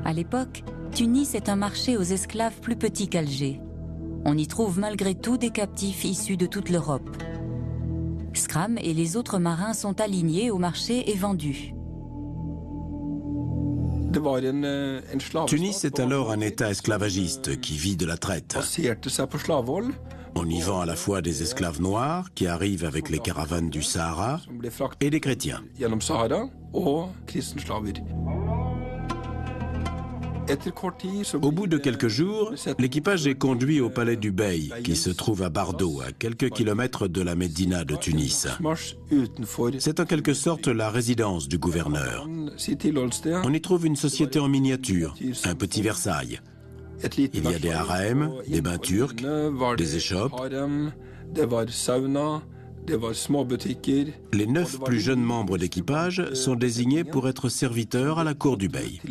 À l'époque, Tunis est un marché aux esclaves plus petit qu'Alger. On y trouve malgré tout des captifs issus de toute l'Europe. Scram et les autres marins sont alignés au marché et vendus. Tunis est alors un État esclavagiste qui vit de la traite. On y vend à la fois des esclaves noirs qui arrivent avec les caravanes du Sahara et des chrétiens. Au bout de quelques jours, l'équipage est conduit au palais du Bey, qui se trouve à Bardo, à quelques kilomètres de la Médina de Tunis. C'est en quelque sorte la résidence du gouverneur. On y trouve une société en miniature, un petit Versailles. Il y a des harems, des bains turcs, des échoppes. Les 9 plus jeunes membres d'équipage sont désignés pour être serviteurs à la cour du Bey.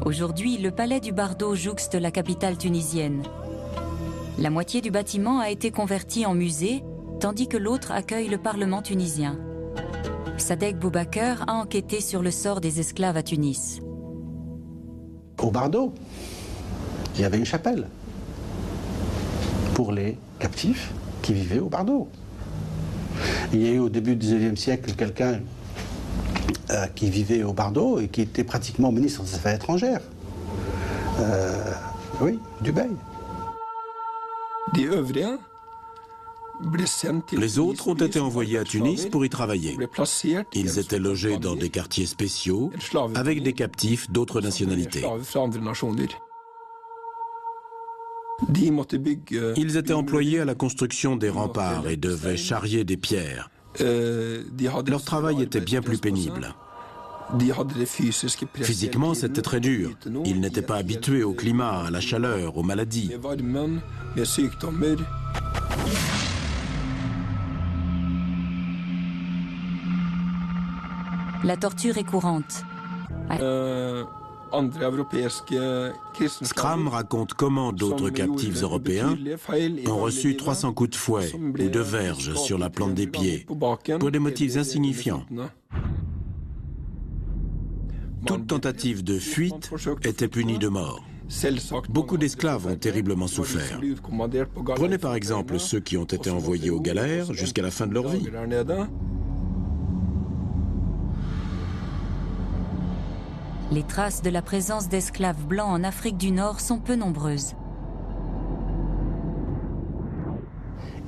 Aujourd'hui, le palais du Bardo jouxte la capitale tunisienne. La moitié du bâtiment a été convertie en musée, tandis que l'autre accueille le Parlement tunisien. Sadek Boubaker a enquêté sur le sort des esclaves à Tunis. Au Bardo, il y avait une chapelle pour les captifs qui vivaient au Bardo. Il y a eu au début du XIXe siècle quelqu'un qui vivait au Bardo et qui était pratiquement ministre des Affaires étrangères. Oui, du Bey. Les autres ont été envoyés à Tunis pour y travailler. Ils étails logés dans des quartiers spéciaux avec des captifs d'autres nationalités. Ils étaient employés à la construction des remparts et devaient charrier des pierres. Leur travail était bien plus pénible. Physiquement, c'était très dur. Ils n'étaient pas habitués au climat, à la chaleur, aux maladies. La torture est courante. Scram raconte comment d'autres captifs européens ont reçu 300 coups de fouet ou de verge sur la plante des pieds pour des motifs insignifiants. Toute tentative de fuite était punie de mort. Beaucoup d'esclaves ont terriblement souffert. Prenez par exemple ceux qui ont été envoyés aux galères jusqu'à la fin de leur vie. Les traces de la présence d'esclaves blancs en Afrique du Nord sont peu nombreuses.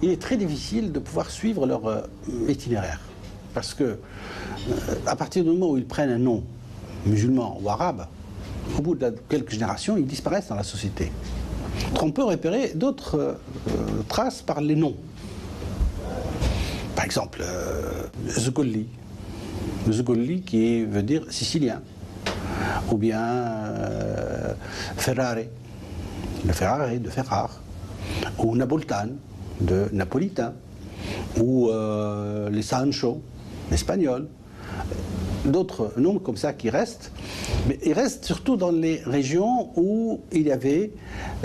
Il est très difficile de pouvoir suivre leur itinéraire. Parce que, à partir du moment où ils prennent un nom musulman ou arabe, au bout de quelques générations, ils disparaissent dans la société. On peut repérer d'autres traces par les noms. Par exemple, Zgolli. Zgolli qui veut dire sicilien. Ou bien Ferrare, le Ferrare de Ferrare, ou Napolitan, de Napolitain, ou les Sancho, l'espagnol, d'autres noms comme ça qui restent, mais ils restent surtout dans les régions où il y avait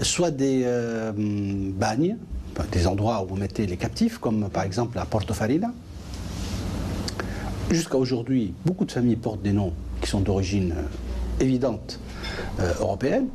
soit des bagnes, des endroits où on mettait les captifs, comme par exemple à Portofarina. Jusqu'à aujourd'hui, beaucoup de familles portent des noms qui sont d'origine évidente européenne.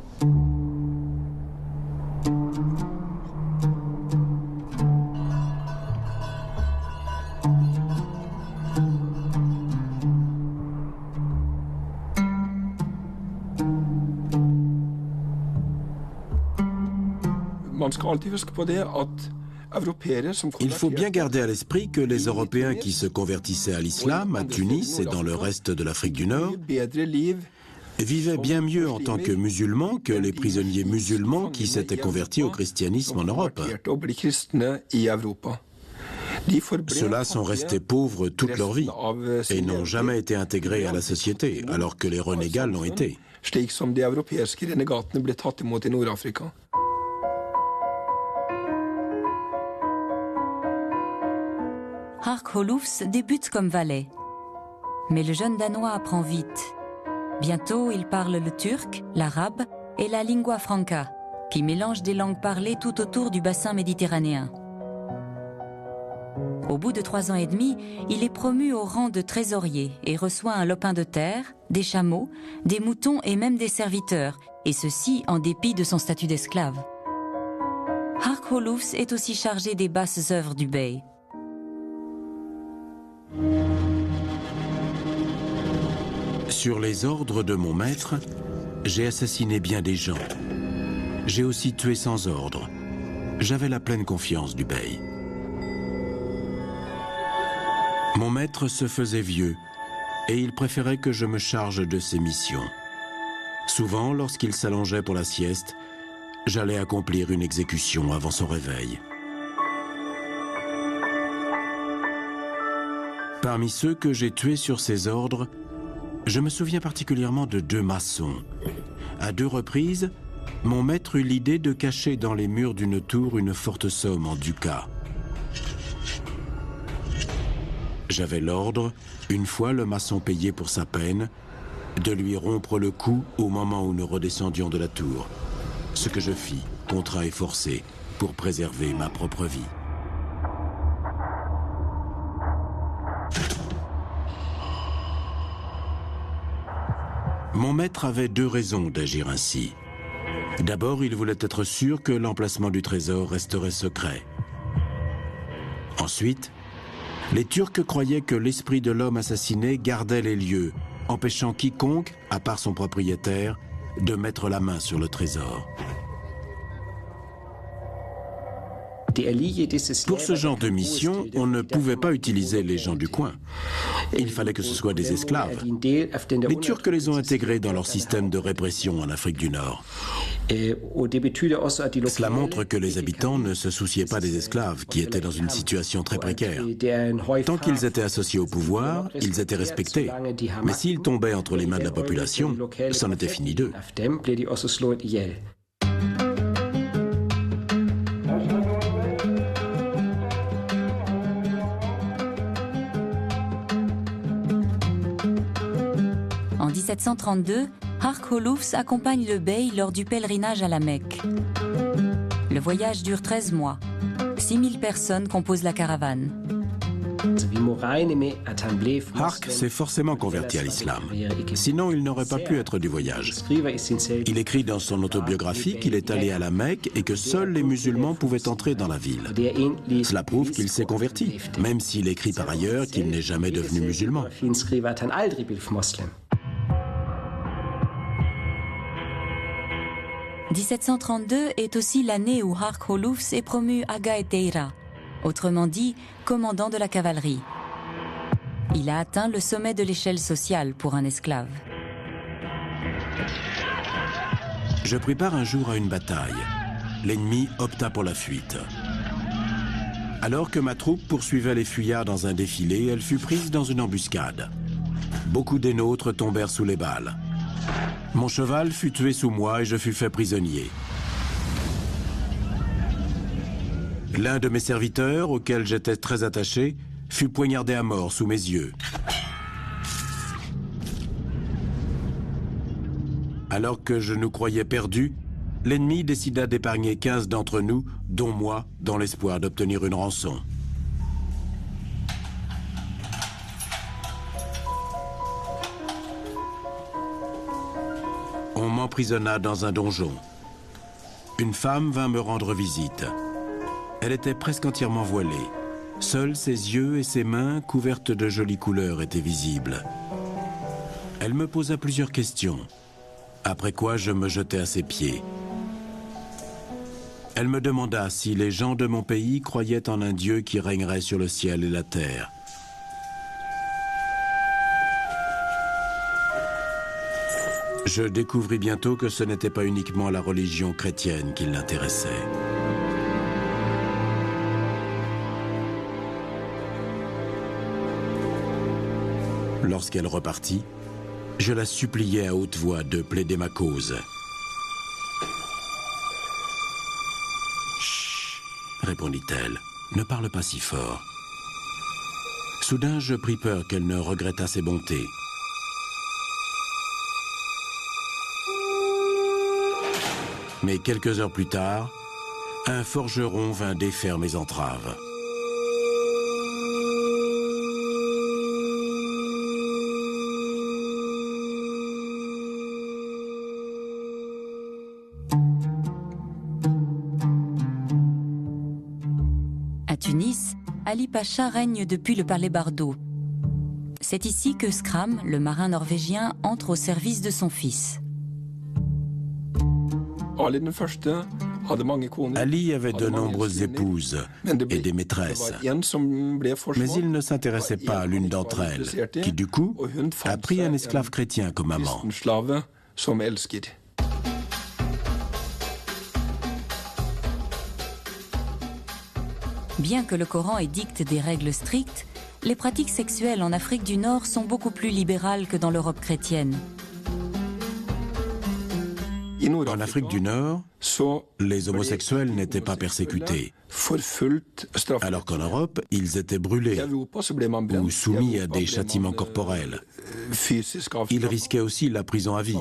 Il faut bien garder à l'esprit que les Européens qui se convertissaient à l'islam, à Tunis et dans le reste de l'Afrique du Nord, vivaient bien mieux en tant que musulmans que les prisonniers musulmans qui s'étaient convertis au christianisme en Europe. Ceux-là sont restés pauvres toute leur vie et n'ont jamais été intégrés à la société, alors que les renégats l'ont été. Hark Holufs débute comme valet. Mais le jeune Danois apprend vite. Bientôt, il parle le turc, l'arabe et la lingua franca, qui mélange des langues parlées tout autour du bassin méditerranéen. Au bout de 3 ans et demi, il est promu au rang de trésorier et reçoit un lopin de terre, des chameaux, des moutons et même des serviteurs, et ceci en dépit de son statut d'esclave. Hark Holoufs est aussi chargé des basses œuvres du bey. Sur les ordres de mon maître, j'ai assassiné bien des gens. J'ai aussi tué sans ordre. J'avais la pleine confiance du bey. Mon maître se faisait vieux et il préférait que je me charge de ses missions. Souvent, lorsqu'il s'allongeait pour la sieste, j'allais accomplir une exécution avant son réveil. Parmi ceux que j'ai tués sur ses ordres, je me souviens particulièrement de 2 maçons. À 2 reprises, mon maître eut l'idée de cacher dans les murs d'une tour une forte somme en ducats. J'avais l'ordre, une fois le maçon payé pour sa peine, de lui rompre le cou au moment où nous redescendions de la tour. Ce que je fis, contraint et forcé, pour préserver ma propre vie. Mon maître avait 2 raisons d'agir ainsi. D'abord, il voulait être sûr que l'emplacement du trésor resterait secret. Ensuite, les Turcs croyaient que l'esprit de l'homme assassiné gardait les lieux, empêchant quiconque, à part son propriétaire, de mettre la main sur le trésor. Pour ce genre de mission, on ne pouvait pas utiliser les gens du coin. Il fallait que ce soit des esclaves. Les Turcs les ont intégrés dans leur système de répression en Afrique du Nord. Cela montre que les habitants ne se souciaient pas des esclaves, qui étaient dans une situation très précaire. Tant qu'ils étaient associés au pouvoir, ils étaient respectés. Mais s'ils tombaient entre les mains de la population, c'en était fini d'eux. En 1732, Hark Holoufs accompagne le bey lors du pèlerinage à la Mecque. Le voyage dure 13 mois. 6000 personnes composent la caravane. Hark s'est forcément converti à l'islam. Sinon, il n'aurait pas pu être du voyage. Il écrit dans son autobiographie qu'il est allé à la Mecque et que seuls les musulmans pouvaient entrer dans la ville. Cela prouve qu'il s'est converti, même s'il écrit par ailleurs qu'il n'est jamais devenu musulman. 1732 est aussi l'année où Hark Holoufs est promu Aga Eteira, autrement dit, commandant de la cavalerie. Il a atteint le sommet de l'échelle sociale pour un esclave. Je prépare un jour à une bataille. L'ennemi opta pour la fuite. Alors que ma troupe poursuivait les fuyards dans un défilé, elle fut prise dans une embuscade. Beaucoup des nôtres tombèrent sous les balles. Mon cheval fut tué sous moi et je fus fait prisonnier. L'un de mes serviteurs, auquel j'étais très attaché, fut poignardé à mort sous mes yeux. Alors que je nous croyais perdus, l'ennemi décida d'épargner 15 d'entre nous, dont moi, dans l'espoir d'obtenir une rançon. On m'emprisonna dans un donjon. Une femme vint me rendre visite. Elle était presque entièrement voilée. Seuls ses yeux et ses mains, couvertes de jolies couleurs, étaient visibles. Elle me posa plusieurs questions, après quoi je me jetai à ses pieds. Elle me demanda si les gens de mon pays croyaient en un Dieu qui régnerait sur le ciel et la terre. Je découvris bientôt que ce n'était pas uniquement la religion chrétienne qui l'intéressait. Lorsqu'elle repartit, je la suppliai à haute voix de plaider ma cause. « Chut !» répondit-elle, « ne parle pas si fort. » Soudain, je pris peur qu'elle ne regrettât ses bontés. Mais quelques heures plus tard, un forgeron vint défaire mes entraves. Ali Pacha règne depuis le palais Bardot. C'est ici que Skram, le marin norvégien, entre au service de son fils. Ali avait de nombreuses épouses et des maîtresses, mais il ne s'intéressait pas à l'une d'entre elles, qui du coup a pris un esclave chrétien comme amant. Bien que le Coran édicte des règles strictes, les pratiques sexuelles en Afrique du Nord sont beaucoup plus libérales que dans l'Europe chrétienne. En Afrique du Nord, les homosexuels n'étaient pas persécutés, alors qu'en Europe, ils étaient brûlés ou soumis à des châtiments corporels. Ils risquaient aussi la prison à vie.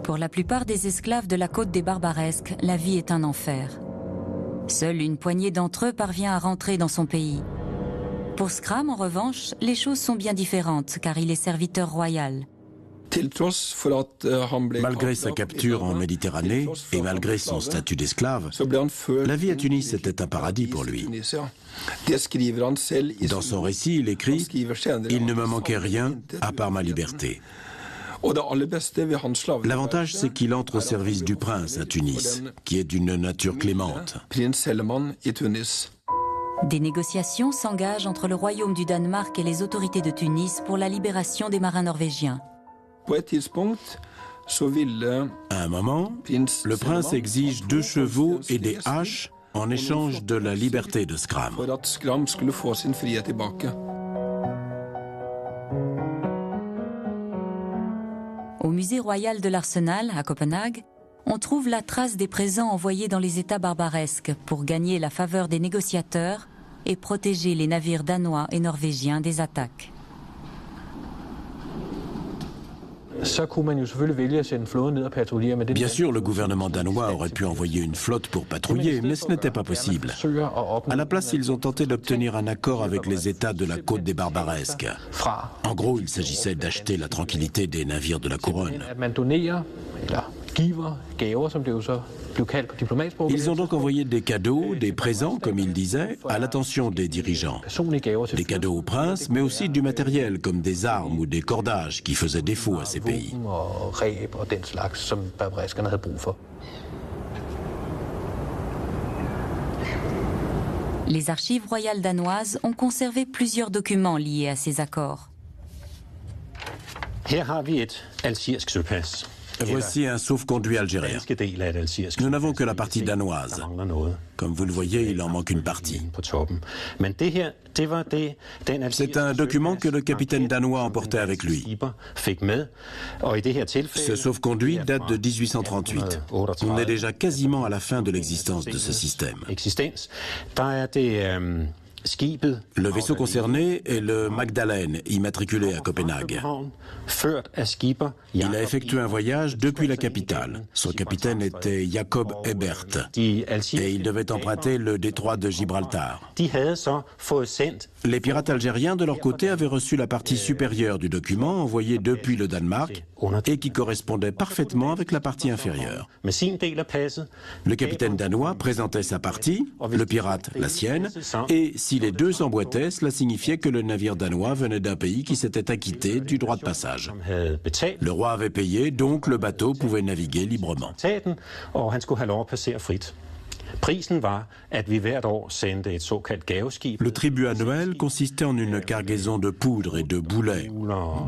Pour la plupart des esclaves de la côte des Barbaresques, la vie est un enfer. Seule une poignée d'entre eux parvient à rentrer dans son pays. Pour Skram, en revanche, les choses sont bien différentes, car il est serviteur royal. Malgré sa capture en Méditerranée et malgré son statut d'esclave, la vie à Tunis était un paradis pour lui. Dans son récit, il écrit « Il ne me manquait rien à part ma liberté ». L'avantage, c'est qu'il entre au service du prince à Tunis, qui est d'une nature clémente. Des négociations s'engagent entre le royaume du Danemark et les autorités de Tunis pour la libération des marins norvégiens. À un moment, le prince exige 2 chevaux et des haches en échange de la liberté de Skram. Au musée royal de l'Arsenal, à Copenhague, on trouve la trace des présents envoyés dans les États barbaresques pour gagner la faveur des négociateurs et protéger les navires danois et norvégiens des attaques. Bien sûr, le gouvernement danois aurait pu envoyer une flotte pour patrouiller, mais ce n'était pas possible. À la place, ils ont tenté d'obtenir un accord avec les États de la côte des Barbaresques. En gros, il s'agissait d'acheter la tranquillité des navires de la couronne. Ils ont donc envoyé des cadeaux, des présents, comme ils disaient, à l'attention des dirigeants. Des cadeaux au prince, mais aussi du matériel, comme des armes ou des cordages qui faisaient défaut à ces pays. Les archives royales danoises ont conservé plusieurs documents liés à ces accords. Voici un sauf-conduit algérien. Nous n'avons que la partie danoise. Comme vous le voyez, il en manque une partie. C'est un document que le capitaine danois emportait avec lui. Ce sauf-conduit date de 1838. On est déjà quasiment à la fin de l'existence de ce système. Le vaisseau concerné est le Magdalene, immatriculé à Copenhague. Il a effectué un voyage depuis la capitale. Son capitaine était Jacob Ebert et il devait emprunter le détroit de Gibraltar. Les pirates algériens, de leur côté, avaient reçu la partie supérieure du document envoyé depuis le Danemark et qui correspondait parfaitement avec la partie inférieure. Le capitaine danois présentait sa partie, le pirate la sienne, et si les deux s'emboîtaient, cela signifiait que le navire danois venait d'un pays qui s'était acquitté du droit de passage. Le roi avait payé, donc le bateau pouvait naviguer librement. Le tribut annuel consistait en une cargaison de poudre et de boulets,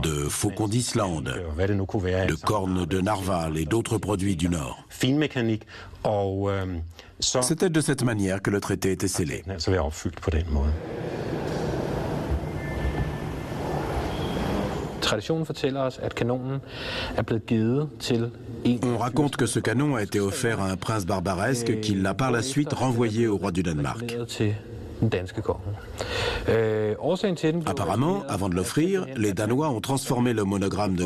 de faucons d'Islande, de cornes de narval et d'autres produits du Nord. C'était de cette manière que le traité était scellé. On raconte que ce canon a été offert à un prince barbaresque qui l'a par la suite renvoyé au roi du Danemark. Apparemment, avant de l'offrir, les Danois ont transformé le monogramme de